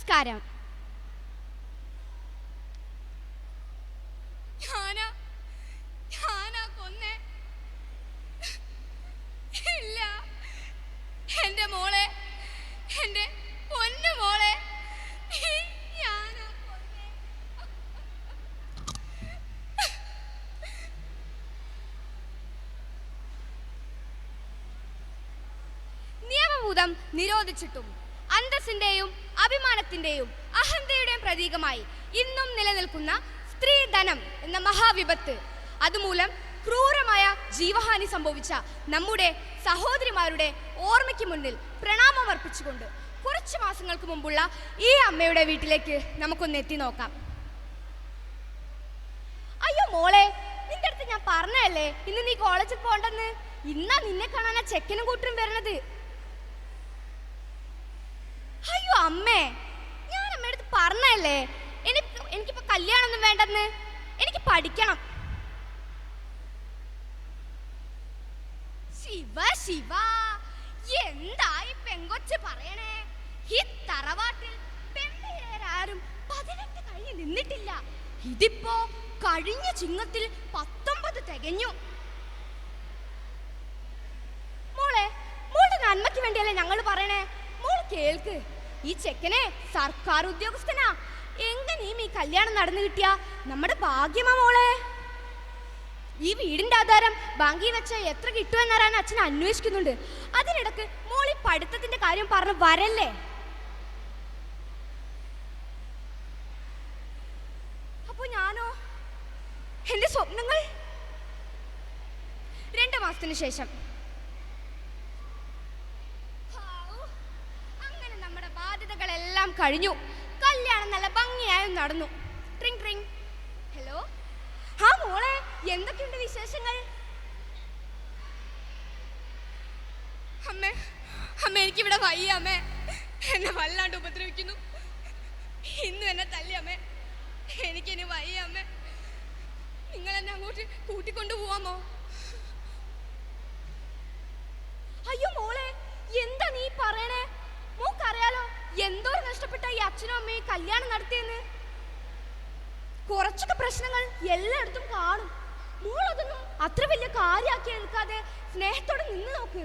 നമസ്കാരം. ഞാനാ കൊന്നേ? ഇല്ല, എന്റെ മോളെ, എന്റെ പൊന്നു മോളെ, ഞാനാ കൊന്നേ. നിയമഭൂതം നിരോധിച്ചിട്ടും അന്തസ്സിന്റെയും അഭിമാനത്തിന്റെയും അഹന്തയുടെയും പ്രതീകമായി ഇന്നും നിലനിൽക്കുന്ന സ്ത്രീധനം എന്ന മഹാവിപത്ത്, അതുമൂലം ക്രൂരമായ ജീവഹാനി സംഭവിച്ച നമ്മുടെ സഹോദരിമാരുടെ ഓർമ്മയ്ക്ക് മുന്നിൽ പ്രണാമം അർപ്പിച്ചുകൊണ്ട് കുറച്ച് മാസങ്ങൾക്ക് മുമ്പുള്ള ഈ അമ്മയുടെ വീട്ടിലേക്ക് നമുക്കൊന്ന് എത്തി നോക്കാം. അയ്യോ മോളെ, നിന്റെ അടുത്ത് ഞാൻ പറഞ്ഞല്ലേ ഇന്ന് നീ കോളേജിൽ പോണ്ടെന്ന്. ഇന്നാ നിന്നെ കാണാൻ ആ ചെക്കനും കൂട്ടരും വരണത്. അയ്യോ അമ്മേ, ഞാൻ അമ്മയുടെ അടുത്ത് പറഞ്ഞല്ലേ എനിക്കിപ്പോ കല്യാണമൊന്നും വേണ്ടെന്ന്. എനിക്ക് പഠിക്കണം. ശിവ ശിവ, എന്തായി പെങ്കൊച്ച് പറയണേ? ഈ തറവാട്ടിൽ പെൺപിള്ളേരാരും 18 കഴിഞ്ഞ് നിന്നിട്ടില്ല. ഇതിപ്പോ കഴിഞ്ഞ ചിങ്ങത്തിൽ 19 തികഞ്ഞു. മോളുടെ നന്മയ്ക്ക് വേണ്ടിയല്ലേ ഞങ്ങൾ പറയണേ. മോള് കേൾക്ക്, ഈ ചെക്കനെ സർക്കാർ ഉദ്യോഗസ്ഥനാ. എങ്ങനെയും ഈ കല്യാണം നടന്നു കിട്ടിയ നമ്മുടെ ഭാഗ്യമാ മോളെ. ഈ വീടിന്റെ ആധാരം ബാങ്കിൽ വെച്ച് എത്ര കിട്ടുമെന്നറിയാൻ അച്ഛൻ അന്വേഷിക്കുന്നുണ്ട്. അതിനിടക്ക് മോളി പഠിത്തത്തിന്റെ കാര്യം പറഞ്ഞ് വരല്ലേ. അപ്പൊ ഞാനോ, എന്റെ സ്വപ്നങ്ങൾ? 2 മാസത്തിന് ശേഷം അങ്ങനെ നമ്മുടെ ബാധ്യതകളെല്ലാം കഴിഞ്ഞു. കല്യാണം നല്ല ഭംഗിയായും നടന്നു. ട്രിങ് ട്രിങ്. ഹലോ, ആ മോളെ, എന്തൊക്കെയുണ്ട് വിശേഷങ്ങൾ? അമ്മേ, അമ്മ എനിക്കിവിടെ വയ്യ അമ്മേ. എന്നെ വല്ലാണ്ട് ഉപദ്രവിക്കുന്നു. ഇന്നും എന്നെ തല്ലി അമ്മേ. എനിക്കിനി വയ്യ അമ്മേ. നിങ്ങൾ എന്നെ അങ്ങോട്ട് കൂട്ടിക്കൊണ്ടു പോവാമോ? അയ്യോ മോളെ, എന്താ നീ പറയണേ? മോക്കറിയാലോ എന്തോ നഷ്ടപ്പെട്ട ഈ അച്ഛനും അമ്മയും കല്യാണം നടത്തിയെന്ന്. കുറച്ചൊക്കെ പ്രശ്നങ്ങൾ എല്ലായിടത്തും കാണും. മോൾ അതൊന്നും അത്ര വലിയ കാര്യമാക്കി എടുക്കാതെ സ്നേഹത്തോടെ നിന്ന് നോക്ക്.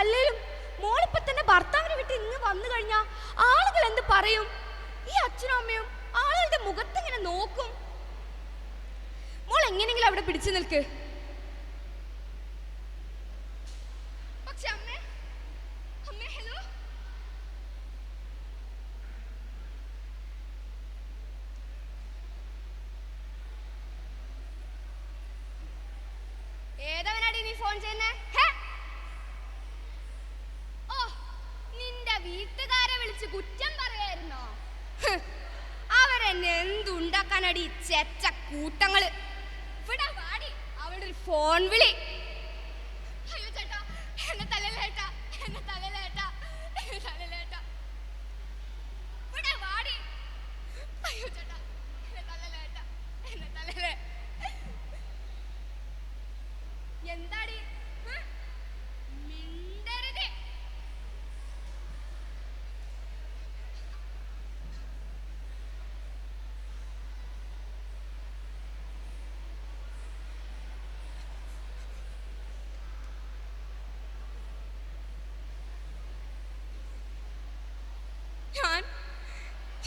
അല്ലേലും മോളിപ്പോ തന്നെ ഭർത്താവിനെ വിട്ട് ഇന്ന് വന്നു കഴിഞ്ഞാ ആളുകൾ എന്ത് പറയും? ഈ അച്ഛനും അമ്മയും ആളുകളുടെ മുഖത്തെങ്ങനെ നോക്കും? മോൾ എങ്ങനെയെങ്കിലും അവിടെ പിടിച്ചു നിൽക്ക്. പക്ഷെ അമ്മേ, അമ്മേ, ഹലോ. ഏതവനാടി നീ ഫോൺ ചെയ്യുന്നേ? ഓ, നിന്റെ വീട്ടുകാരെ വിളിച്ച് കുറ്റം പറയായിരുന്നോ? അവരെന്നെ എന്തുണ്ടാക്കാനടി ചെച്ച കൂട്ടങ്ങള്. ഇവിടെ വാടി, അവളുടെ ഒരു ഫോൺ വിളി. അയ്യോ ചേട്ടാ, എന്നെ തലയിലേട്ടാ, എന്നെ തലയിലേട്ടാ, എന്നെ തലയിലേട്ടാ. ഇവിടെ വാടി. അയ്യോ ചേട്ടാ, എന്നെ തലയിലേട്ടാ, എന്നെ തലയിലേ. എന്താടി? മിണ്ടരുത്.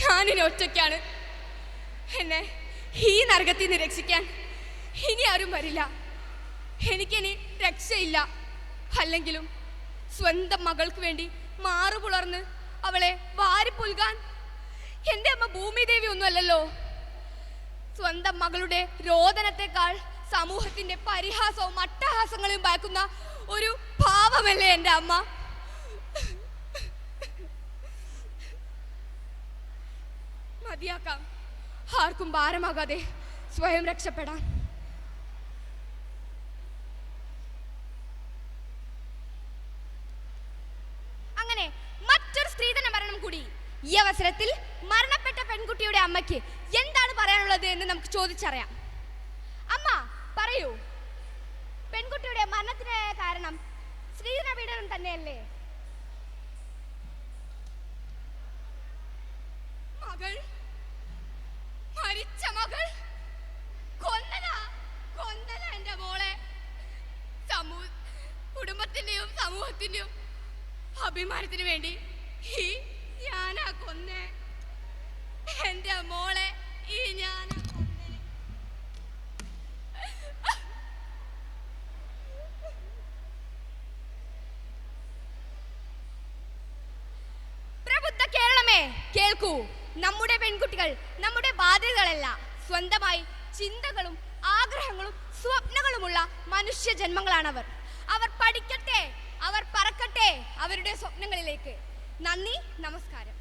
ഞാനിനി ഒറ്റയ്ക്കാണ്. എന്നെ ഈ നരകത്തിൽ നിന്ന് രക്ഷിക്കാൻ ഇനി ആരും വരില്ല. എനിക്കിനി രക്ഷയില്ല. അല്ലെങ്കിലും സ്വന്തം മകൾക്ക് വേണ്ടി മാറുപുളർന്ന് അവളെ വാരിപ്പുൽകാൻ എൻ്റെ അമ്മ ഭൂമിദേവി ഒന്നുമല്ലല്ലോ. സ്വന്തം മകളുടെ രോദനത്തെക്കാൾ സമൂഹത്തിന്റെ പരിഹാസവും അട്ടഹാസങ്ങളും ഭയക്കുന്ന ഒരു പാവമല്ലേ എൻ്റെ അമ്മ. മതിയാക്കാം, ആർക്കും ഭാരമാകാതെ സ്വയം രക്ഷപ്പെടാൻ. അങ്ങനെ മറ്റൊരു സ്ത്രീധന മരണം കൂടി. ഈ അവസരത്തിൽ മരണപ്പെട്ട പെൺകുട്ടിയുടെ അമ്മയ്ക്ക് എന്താണ് പറയാനുള്ളത് എന്ന് നമുക്ക് ചോദിച്ചറിയാം. അമ്മ പറയൂ, പെൺകുട്ടിയുടെ മരണത്തിന് കാരണം സ്ത്രീധന പീഡനം തന്നെയല്ലേ? സ്വത്തിന്റെയും അഭിമാനത്തിന് വേണ്ടി ഈ ഞാനാ കൊന്നേ. എന്റെ മോളെ ഈ ഞാനാ കൊന്നേ. പ്രബുദ്ധ കേരളമേ കേൾക്കൂ, നമ്മുടെ പെൺകുട്ടികൾ നമ്മുടെ ബാധ്യതകളല്ല, സ്വന്തമായി ചിന്തകളും ആഗ്രഹങ്ങളും സ്വപ്നങ്ങളുമുള്ള മനുഷ്യ ജന്മങ്ങളാണവർ. അവർ പഠിക്കട്ടെ, അവർ പറക്കട്ടെ അവരുടെ സ്വപ്നങ്ങളിലേക്ക്. നന്ദി, നമസ്കാരം.